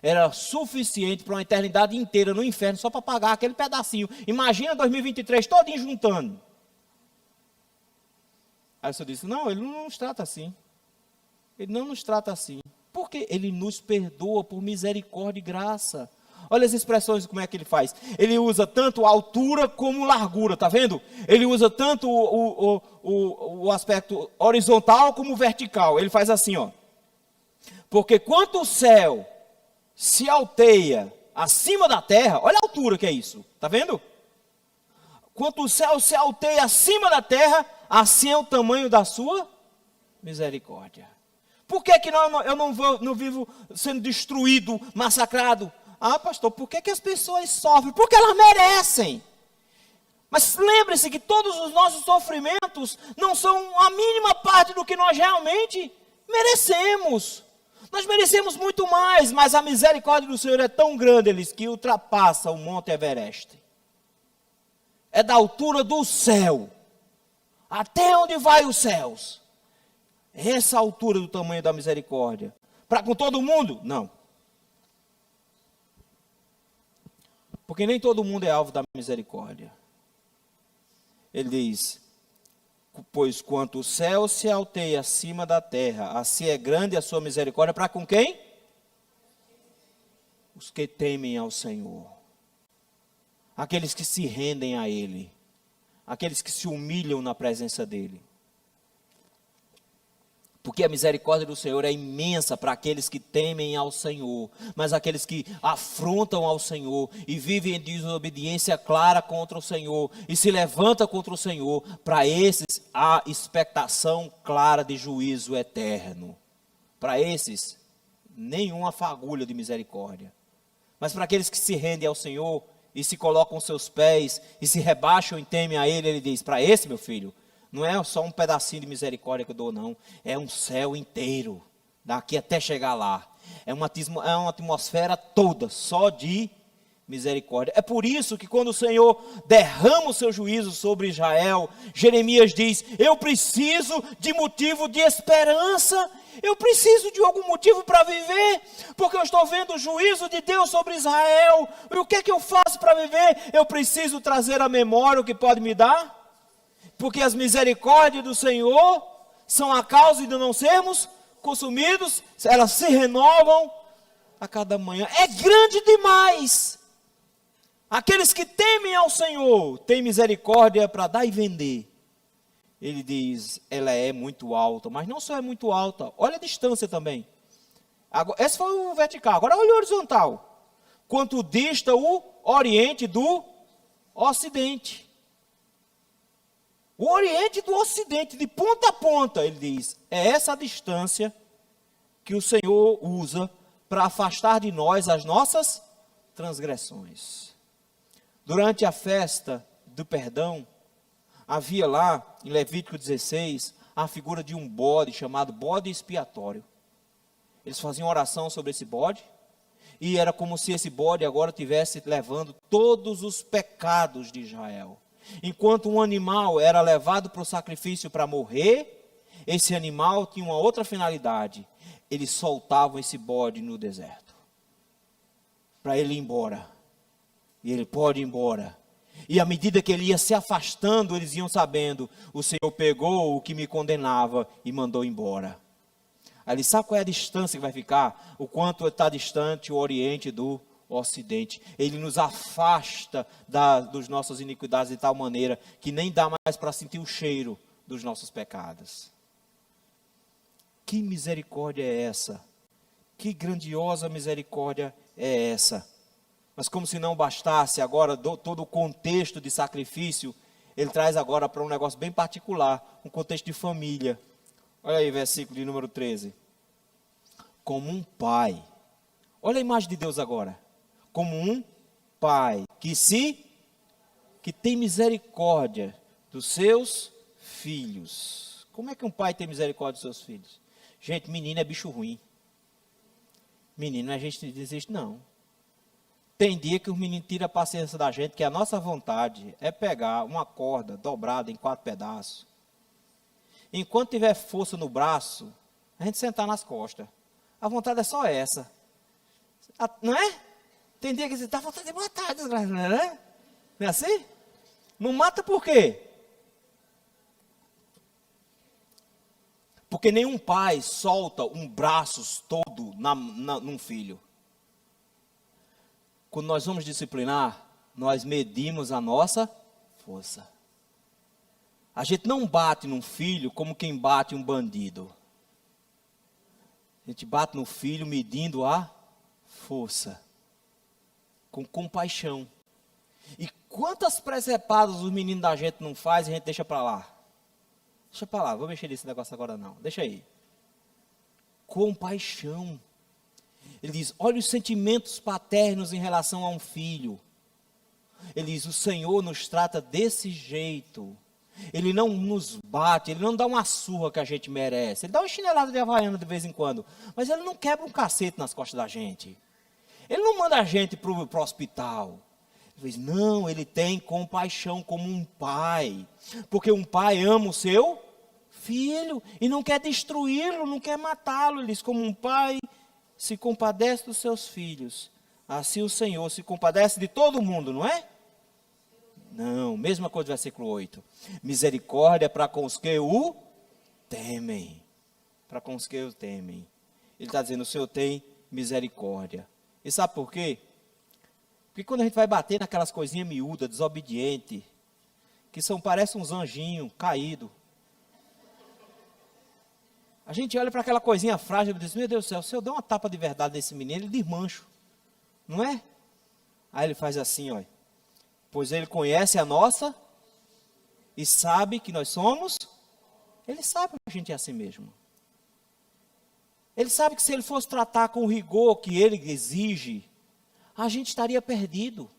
era suficiente para uma eternidade inteira no inferno, só para pagar aquele pedacinho. Imagina 2023 todinho juntando. Aí você disse, não, ele não nos trata assim. Ele não nos trata assim. Porque ele nos perdoa por misericórdia e graça. Olha as expressões, como é que ele faz. Ele usa tanto altura como largura, está vendo? Ele usa tanto o aspecto horizontal como vertical. Ele faz assim, ó. Porque quanto o céu se alteia acima da terra, olha a altura que é isso, está vendo? Quanto o céu se alteia acima da terra, assim é o tamanho da sua misericórdia. Por que eu não vivo sendo destruído, massacrado? Ah, pastor, por que as pessoas sofrem? Porque elas merecem. Mas lembre-se que todos os nossos sofrimentos não são a mínima parte do que nós realmente merecemos. Nós merecemos muito mais, mas a misericórdia do Senhor é tão grande, eles, que ultrapassa o Monte Everest. É da altura do céu, até onde vai os céus. Essa altura do tamanho da misericórdia. Para com todo mundo? Não. Porque nem todo mundo é alvo da misericórdia. Ele diz, pois quanto o céu se alteia acima da terra, assim é grande a sua misericórdia para com quem? Os que temem ao Senhor. Aqueles que se rendem a Ele. Aqueles que se humilham na presença dEle. Porque a misericórdia do Senhor é imensa para aqueles que temem ao Senhor. Mas aqueles que afrontam ao Senhor e vivem em desobediência clara contra o Senhor e se levantam contra o Senhor, para esses há expectação clara de juízo eterno. Para esses, nenhuma fagulha de misericórdia. Mas para aqueles que se rendem ao Senhor e se colocam aos seus pés e se rebaixam e temem a Ele, Ele diz, para esse, meu filho, não é só um pedacinho de misericórdia que eu dou, não. É um céu inteiro, daqui até chegar lá. É uma atmosfera toda, só de misericórdia. É por isso que quando o Senhor derrama o seu juízo sobre Israel, Jeremias diz, eu preciso de motivo de esperança. Eu preciso de algum motivo para viver, porque eu estou vendo o juízo de Deus sobre Israel. E o que é que eu faço para viver? Eu preciso trazer à memória o que pode me dar. Porque as misericórdias do Senhor são a causa de não sermos consumidos, elas se renovam a cada manhã. É grande demais. Aqueles que temem ao Senhor têm misericórdia para dar e vender. Ele diz, ela é muito alta, mas não só é muito alta, olha a distância também. Agora, esse foi o vertical, agora olha o horizontal. quanto dista o Oriente do Ocidente. O Oriente do Ocidente, de ponta a ponta, ele diz, é essa a distância que o Senhor usa para afastar de nós as nossas transgressões. Durante a festa do perdão, havia lá, em Levítico 16, a figura de um bode chamado bode expiatório. Eles faziam oração sobre esse bode, e era como se esse bode agora estivesse levando todos os pecados de Israel. Enquanto um animal era levado para o sacrifício para morrer, esse animal tinha uma outra finalidade. Eles soltavam esse bode no deserto, para ele ir embora. E ele pode ir embora. E à medida que ele ia se afastando, eles iam sabendo, o Senhor pegou o que me condenava e mandou embora. Aí ele sabe qual é a distância que vai ficar? O quanto está distante o Oriente do Ocidente. Ele nos afasta dos nossas iniquidades de tal maneira que nem dá mais para sentir o cheiro dos nossos pecados. Que misericórdia é essa? Que grandiosa misericórdia é essa? Mas como se não bastasse agora todo o contexto de sacrifício, ele traz agora para um negócio bem particular, um contexto de família. Olha aí, versículo de número 13. Como um pai. Olha a imagem de Deus agora. Como um pai que tem misericórdia dos seus filhos. Como é que um pai tem misericórdia dos seus filhos? Gente, menino é bicho ruim. Menino a gente desiste, não. Tem dia que os meninos tiram a paciência da gente, que a nossa vontade é pegar uma corda dobrada em 4 pedaços. Enquanto tiver força no braço, a gente sentar nas costas. A vontade é só essa. Não é? Tem dia que você está vontade de matar, desgraçado, não é? Não é assim? Não mata por quê? Porque nenhum pai solta um braço todo num filho. Quando nós vamos disciplinar, nós medimos a nossa força. A gente não bate num filho como quem bate um bandido. A gente bate no filho medindo a força. Com compaixão. E quantas presepadas os meninos da gente não fazem e a gente deixa para lá? Deixa para lá, vou mexer nesse negócio agora não. Deixa aí. Compaixão. Ele diz, olha os sentimentos paternos em relação a um filho. Ele diz, o Senhor nos trata desse jeito. Ele não nos bate, ele não dá uma surra que a gente merece. Ele dá uma chinelada de havaiana de vez em quando. Mas ele não quebra um cacete nas costas da gente. Ele não manda a gente para o hospital. Ele diz, não, ele tem compaixão como um pai. Porque um pai ama o seu filho e não quer destruí-lo, não quer matá-lo. Ele diz, como um pai se compadece dos seus filhos, assim o Senhor se compadece de todo mundo, não é? Não, mesma coisa do versículo 8. Misericórdia para com os que o temem. Para com os que o temem. Ele está dizendo, o Senhor tem misericórdia. E sabe por quê? Porque quando a gente vai bater naquelas coisinhas miúdas, desobedientes, que parecem uns anjinhos caídos, a gente olha para aquela coisinha frágil e diz, meu Deus do céu, se eu der uma tapa de verdade nesse menino, ele desmancha, não é? Aí ele faz assim, olha, pois ele conhece a nossa e sabe que nós somos, ele sabe que a gente é assim mesmo. Ele sabe que se ele fosse tratar com o rigor que ele exige, a gente estaria perdido.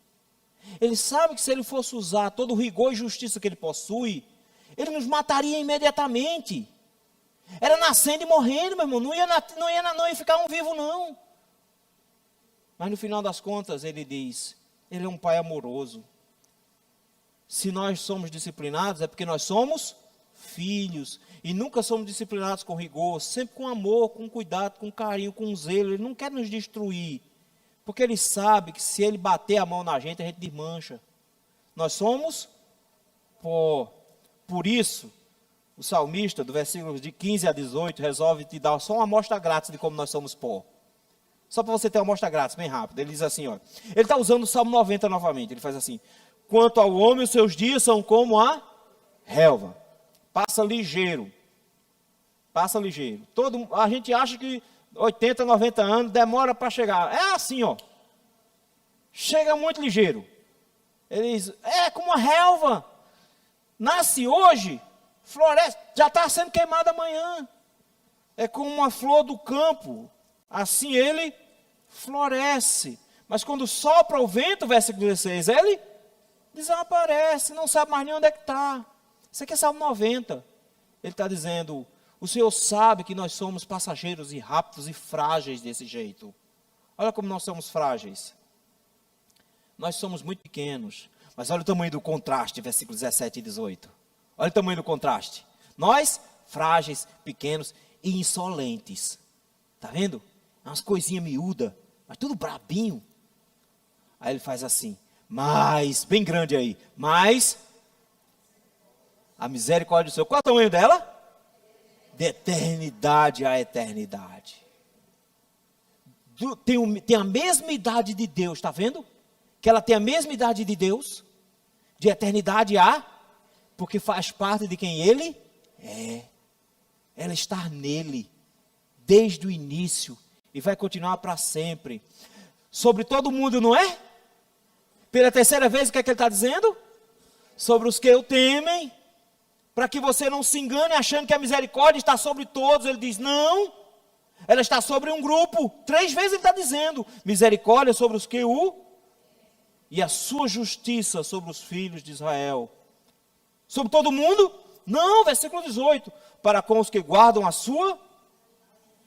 Ele sabe que se ele fosse usar todo o rigor e justiça que ele possui, ele nos mataria imediatamente. Era nascendo e morrendo, meu irmão. Não ia ficar um vivo, não. Mas no final das contas, ele diz, ele é um pai amoroso. Se nós somos disciplinados, é porque nós somos filhos. E nunca somos disciplinados com rigor, sempre com amor, com cuidado, com carinho, com zelo. Ele não quer nos destruir. Porque ele sabe que se ele bater a mão na gente, a gente desmancha. Nós somos pó. Por isso, o salmista, do versículo de 15 a 18, resolve te dar só uma amostra grátis de como nós somos pó. Só para você ter uma amostra grátis, bem rápido. Ele diz assim, ó. Ele está usando o Salmo 90 novamente. Ele faz assim. Quanto ao homem, os seus dias são como a relva. Passa ligeiro. Passa ligeiro. A gente acha que 80, 90 anos demora para chegar. É assim, ó. chega muito ligeiro. Ele diz, é como uma relva, nasce hoje, floresce, já está sendo queimado amanhã. É como uma flor do campo, assim ele floresce. Mas quando sopra o vento, versículo 16, ele desaparece, não sabe mais nem onde é que está. Isso aqui é Salmo 90. Ele está dizendo, o Senhor sabe que nós somos passageiros e rápidos e frágeis desse jeito. Olha como nós somos frágeis. Nós somos muito pequenos, mas olha o tamanho do contraste, versículos 17 e 18. Olha o tamanho do contraste. Nós, frágeis, pequenos e insolentes. Está vendo? É umas coisinhas miúdas, mas tudo brabinho. Aí ele faz assim, mas, bem grande aí, mas a misericórdia do Senhor. Qual é o tamanho dela? De eternidade a eternidade. Tem a mesma idade de Deus, está vendo? Que ela tem a mesma idade de Deus, de eternidade a, porque faz parte de quem Ele é. Ela está nele, desde o início, e vai continuar para sempre. Sobre todo mundo, não é? Pela terceira vez, o que é que ele está dizendo? Sobre os que o temem, para que você não se engane achando que a misericórdia está sobre todos. Ele diz, não, ela está sobre um grupo. 3 vezes ele está dizendo, misericórdia sobre os que o, e a sua justiça sobre os filhos de Israel. Sobre todo mundo? Não, versículo 18, para com os que guardam a sua,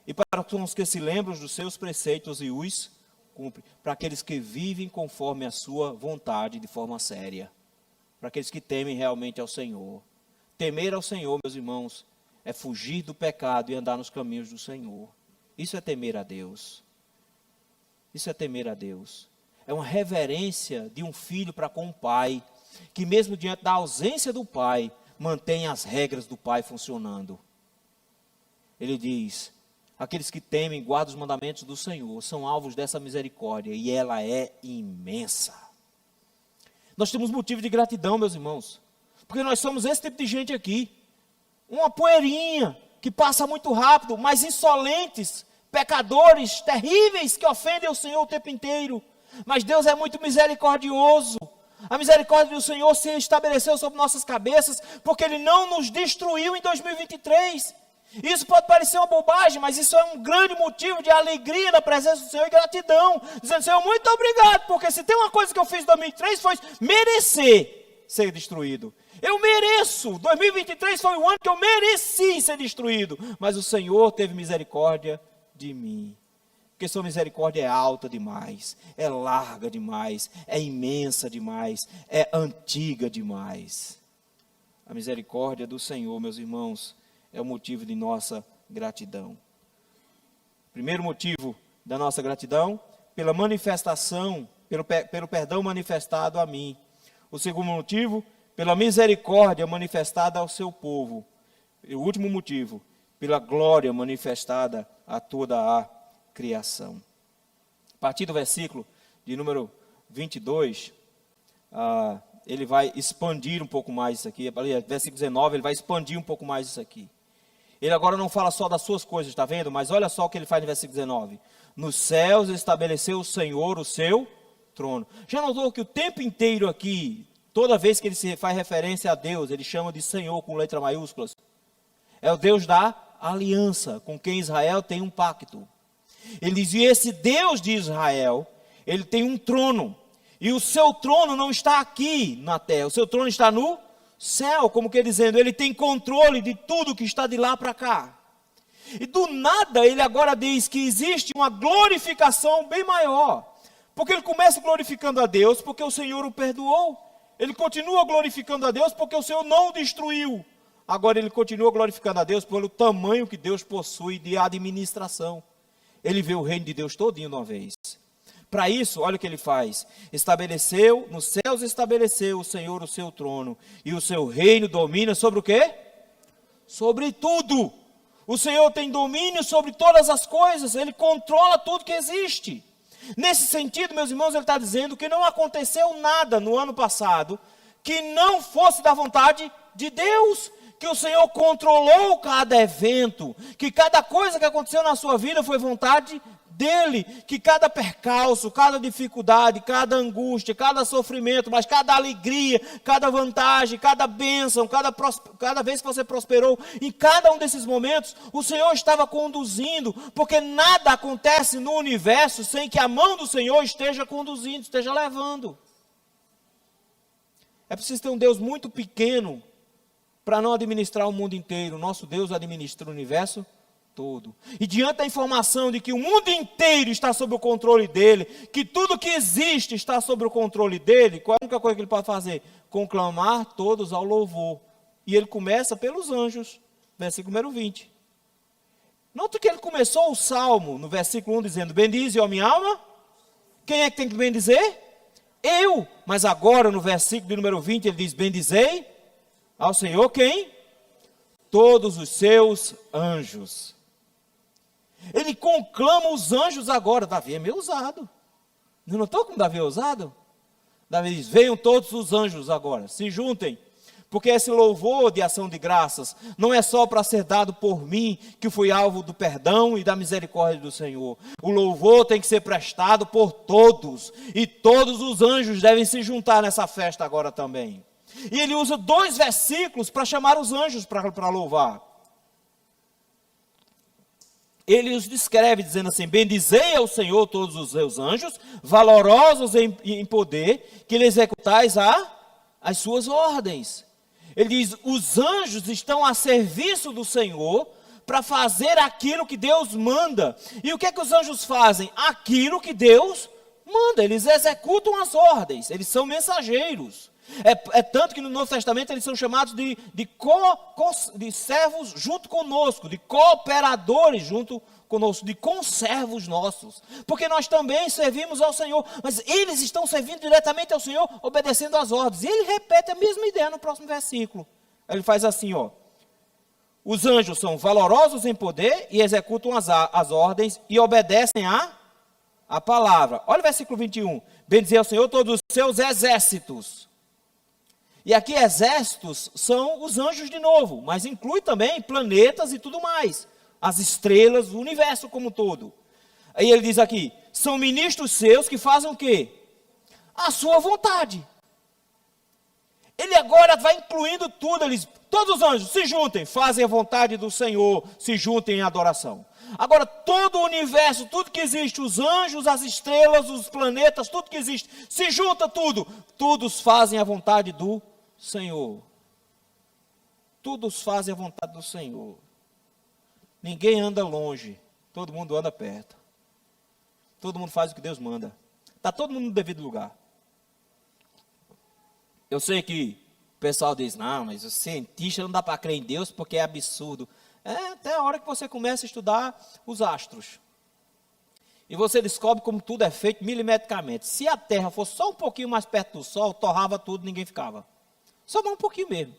e para com os que se lembram dos seus preceitos e os cumprem, para aqueles que vivem conforme a sua vontade de forma séria, para aqueles que temem realmente ao Senhor. Temer ao Senhor, meus irmãos, é fugir do pecado e andar nos caminhos do Senhor. Isso é temer a Deus. Isso é temer a Deus. É uma reverência de um filho para com o pai, que mesmo diante da ausência do pai, mantém as regras do pai funcionando. Ele diz, aqueles que temem e guardam os mandamentos do Senhor, são alvos dessa misericórdia, e ela é imensa. Nós temos motivo de gratidão, meus irmãos, porque nós somos esse tipo de gente aqui, uma poeirinha, que passa muito rápido, mas insolentes, pecadores, terríveis, que ofendem o Senhor o tempo inteiro. Mas Deus é muito misericordioso. A misericórdia do Senhor se estabeleceu sobre nossas cabeças, porque Ele não nos destruiu em 2023. Isso pode parecer uma bobagem, mas isso é um grande motivo de alegria na presença do Senhor e gratidão. Dizendo, Senhor, muito obrigado, porque se tem uma coisa que eu fiz em 2003 foi merecer ser destruído. Eu mereço, 2023 foi o ano que eu mereci ser destruído, mas o Senhor teve misericórdia de mim. Porque sua misericórdia é alta demais, é larga demais, é imensa demais, é antiga demais. A misericórdia do Senhor, meus irmãos, é o motivo de nossa gratidão. Primeiro motivo da nossa gratidão, pela manifestação, pelo perdão manifestado a mim. O segundo motivo, pela misericórdia manifestada ao seu povo. E o último motivo, pela glória manifestada a toda a criação. A partir do versículo de número 22, ele vai expandir um pouco mais isso aqui. Versículo 19, ele vai expandir um pouco mais isso aqui. Ele agora não fala só das suas coisas, está vendo? Mas olha só o que ele faz no versículo 19. Nos céus estabeleceu o Senhor o seu trono. Já notou que o tempo inteiro aqui, toda vez que ele se faz referência a Deus, ele chama de Senhor com letra maiúsculas. É o Deus da aliança, com quem Israel tem um pacto. Ele diz, e esse Deus de Israel, ele tem um trono, e o seu trono não está aqui na terra, o seu trono está no céu, como que dizendo, ele tem controle de tudo que está de lá para cá. E do nada ele agora diz que existe uma glorificação bem maior, porque ele começa glorificando a Deus, porque o Senhor o perdoou, ele continua glorificando a Deus, porque o Senhor não o destruiu, agora ele continua glorificando a Deus pelo tamanho que Deus possui de administração. Ele vê o reino de Deus todinho de uma vez. Para isso, olha o que ele faz. Estabeleceu, nos céus estabeleceu o Senhor o seu trono. E o seu reino domina sobre o quê? Sobre tudo. O Senhor tem domínio sobre todas as coisas. Ele controla tudo que existe. Nesse sentido, meus irmãos, ele está dizendo que não aconteceu nada no ano passado que não fosse da vontade de Deus. Que o Senhor controlou cada evento, que cada coisa que aconteceu na sua vida foi vontade dele que cada percalço, cada dificuldade, cada angústia, cada sofrimento, mas cada alegria, cada vantagem, cada bênção, cada vez que você prosperou, em cada um desses momentos, o Senhor estava conduzindo, porque nada acontece no universo sem que a mão do Senhor esteja conduzindo, esteja levando. É preciso ter um Deus muito pequeno para não administrar o mundo inteiro. Nosso Deus administra o universo todo. E diante da informação de que o mundo inteiro está sob o controle dele, que tudo que existe está sob o controle dele, qual é a única coisa que ele pode fazer? Conclamar todos ao louvor. E ele começa pelos anjos, versículo número 20. Nota que ele começou o salmo, no versículo 1, dizendo: bendize, ó minha alma. Quem é que tem que bendizer? Eu. Mas agora, no versículo de número 20, ele diz: bendizei ao Senhor quem? Todos os seus anjos. Ele conclama os anjos agora. Davi é meio ousado. Não notou como Davi é ousado? Davi diz: venham todos os anjos agora, se juntem. Porque esse louvor de ação de graças não é só para ser dado por mim, que fui alvo do perdão e da misericórdia do Senhor. O louvor tem que ser prestado por todos. E todos os anjos devem se juntar nessa festa agora também. E ele usa 2 versículos para chamar os anjos para louvar. Ele os descreve dizendo assim: bendizei ao Senhor todos os seus anjos, valorosos em poder, que lhe executais as suas ordens. Ele diz: os anjos estão a serviço do Senhor para fazer aquilo que Deus manda. E o que é que os anjos fazem? Aquilo que Deus manda. Eles executam as ordens, eles são mensageiros. É tanto que no Novo Testamento eles são chamados de servos junto conosco, de cooperadores junto conosco, de conservos nossos. Porque nós também servimos ao Senhor, mas eles estão servindo diretamente ao Senhor, obedecendo às ordens. E ele repete a mesma ideia no próximo versículo. Ele faz assim, ó: os anjos são valorosos em poder e executam as ordens e obedecem a palavra. Olha o versículo 21. Bendizei ao Senhor todos os seus exércitos. E aqui exércitos são os anjos de novo, mas inclui também planetas e tudo mais. As estrelas, o universo como um todo. Aí ele diz aqui: são ministros seus que fazem o quê? A sua vontade. Ele agora vai incluindo tudo. Ele diz: todos os anjos se juntem, fazem a vontade do Senhor, se juntem em adoração. Agora todo o universo, tudo que existe, os anjos, as estrelas, os planetas, tudo que existe, se junta tudo. Todos fazem a vontade do Senhor. Todos fazem a vontade do Senhor. Ninguém anda longe, todo mundo anda perto. Todo mundo faz o que Deus manda. Está todo mundo no devido lugar. Eu sei que o pessoal diz: não, mas o cientista não dá para crer em Deus porque é absurdo. Até a hora que você começa a estudar os astros. E você descobre como tudo é feito milimetricamente. Se a Terra fosse só um pouquinho mais perto do Sol, torrava tudo, ninguém ficava. Só um pouquinho mesmo.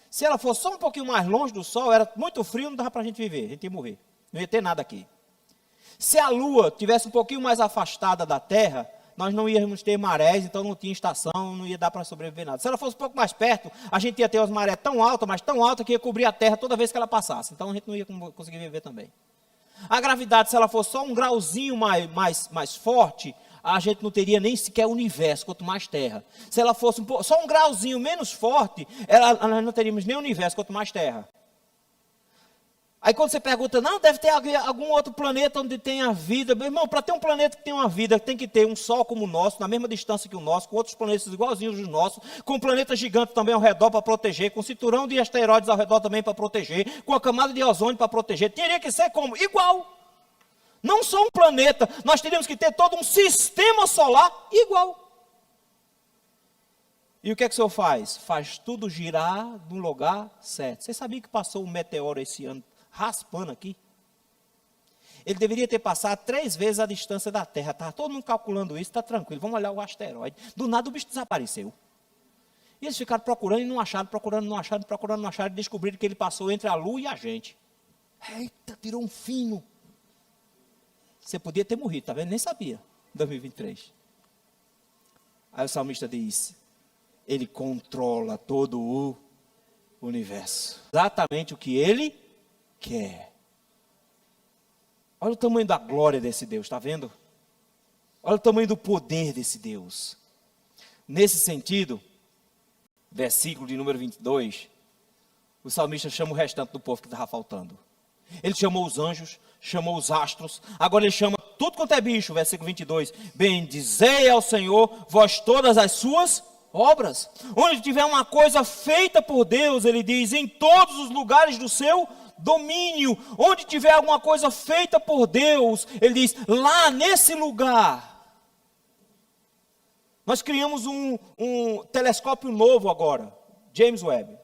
Se ela fosse só um pouquinho mais longe do Sol, era muito frio, não dava para a gente viver, a gente ia morrer. Não ia ter nada aqui. Se a Lua tivesse um pouquinho mais afastada da Terra, nós não íamos ter marés, então não tinha estação, não ia dar para sobreviver nada. Se ela fosse um pouco mais perto, a gente ia ter as marés tão altas, mas tão altas que ia cobrir a Terra toda vez que ela passasse. Então a gente não ia conseguir viver também. A gravidade, se ela fosse só um grauzinho mais forte, a gente não teria nem sequer universo, quanto mais Terra. Se ela fosse só um grauzinho menos forte, nós não teríamos nem universo, quanto mais Terra. Aí quando você pergunta: não, deve ter algum outro planeta onde tenha vida. Meu irmão, para ter um planeta que tenha uma vida, tem que ter um Sol como o nosso, na mesma distância que o nosso, com outros planetas igualzinhos aos nossos, com um planeta gigante também ao redor para proteger, com um cinturão de asteroides ao redor também para proteger, com a camada de ozônio para proteger. Teria que ser como? Igual. Não só um planeta, nós teríamos que ter todo um sistema solar igual. E o que é que o Senhor faz? Faz tudo girar no lugar certo. Você sabia que passou um meteoro esse ano raspando aqui? Ele deveria ter passado 3 vezes a distância da Terra. Estava todo mundo calculando isso, está tranquilo, vamos olhar o asteroide. Do nada o bicho desapareceu. E eles ficaram procurando e não acharam, procurando, não acharam, procurando, não acharam, e descobriram que ele passou entre a Lua e a gente. Eita, tirou um fino. Você podia ter morrido, tá vendo? Nem sabia, 2023. Aí o salmista diz: ele controla todo o universo. Exatamente o que ele quer. Olha o tamanho da glória desse Deus, está vendo? Olha o tamanho do poder desse Deus. Nesse sentido, versículo de número 22, o salmista chama o restante do povo que estava faltando. Ele chamou os anjos, chamou os astros, agora ele chama tudo quanto é bicho, versículo 22. Bendizei ao Senhor, vós todas as suas obras. Onde tiver uma coisa feita por Deus, ele diz, em todos os lugares do seu domínio. Onde tiver alguma coisa feita por Deus, ele diz, lá nesse lugar. Nós criamos um telescópio novo agora, James Webb.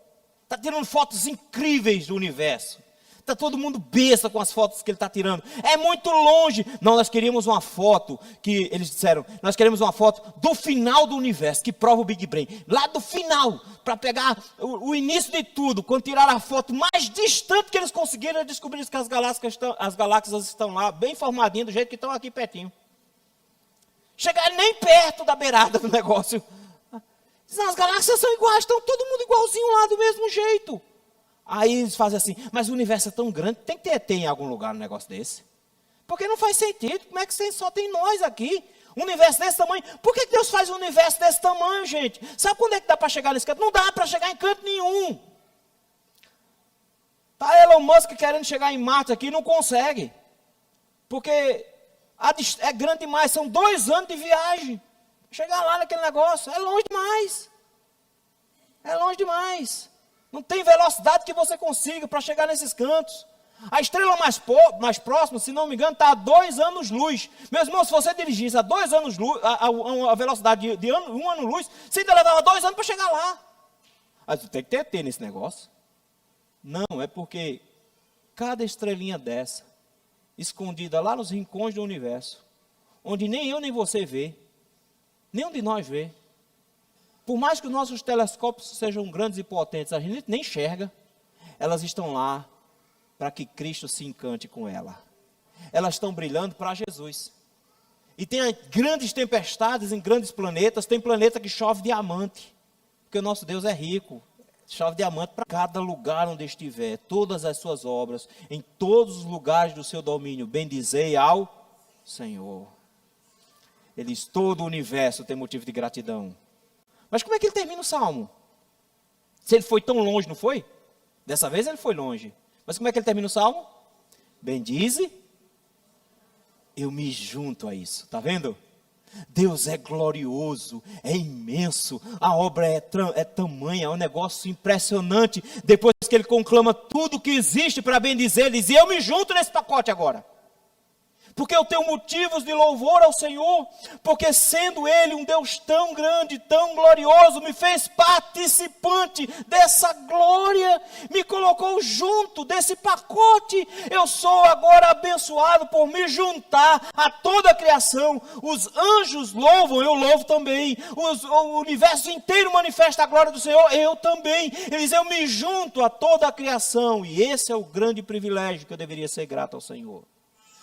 Está tirando fotos incríveis do universo. Está todo mundo besta com as fotos que ele está tirando. É muito longe. Não, nós queríamos uma foto, que eles disseram, nós queremos uma foto do final do universo, que prova o Big Bang. Lá do final, para pegar o início de tudo. Quando tiraram a foto mais distante que eles conseguiram, descobrir que as galáxias estão lá, bem formadinhas, do jeito que estão aqui pertinho. Chegaram nem perto da beirada do negócio. As galáxias são iguais, estão todo mundo igualzinho lá, do mesmo jeito. Aí eles fazem assim, mas o universo é tão grande, tem que ter ET em algum lugar no negócio desse. Porque não faz sentido, como é que só tem nós aqui? Um universo desse tamanho, por que Deus faz um universo desse tamanho, gente? Sabe quando é que dá para chegar nesse canto? Não dá para chegar em canto nenhum. Tá Elon Musk querendo chegar em Marte aqui, não consegue. Porque é grande demais, são 2 anos de viagem. Chegar lá naquele negócio, é longe demais. É longe demais. Não tem velocidade que você consiga para chegar nesses cantos. A estrela mais próxima, se não me engano, está a 2 anos-luz. Meus irmãos, se você dirigisse a 2 anos-luz, a velocidade de 1 ano-luz, você ainda levava 2 anos para chegar lá. Mas tem que ter ET nesse negócio. Não, é porque cada estrelinha dessa, escondida lá nos rincões do universo, onde nem eu nem você vê, nenhum de nós vê. Por mais que os nossos telescópios sejam grandes e potentes, a gente nem enxerga, elas estão lá para que Cristo se encante com ela. Elas estão brilhando para Jesus. E tem grandes tempestades em grandes planetas, tem planeta que chove diamante, porque o nosso Deus é rico. Chove diamante para cada lugar onde estiver, todas as suas obras, em todos os lugares do seu domínio, bendizei ao Senhor. Ele diz, todo o universo tem motivo de gratidão. Mas como é que ele termina o salmo? Se ele foi tão longe, não foi? Dessa vez ele foi longe. Mas como é que ele termina o salmo? Bendize, eu me junto a isso. Está vendo? Deus é glorioso, é imenso, a obra é tamanha, é um negócio impressionante. Depois que ele conclama tudo que existe para bendizer, ele diz, eu me junto nesse pacote agora. Porque eu tenho motivos de louvor ao Senhor, porque sendo Ele um Deus tão grande, tão glorioso, me fez participante dessa glória, me colocou junto desse pacote. Eu sou agora abençoado por me juntar a toda a criação. Os anjos louvam, eu louvo também. O universo inteiro manifesta a glória do Senhor, eu também. Eles, eu me junto a toda a criação, e esse é o grande privilégio que eu deveria ser grato ao Senhor.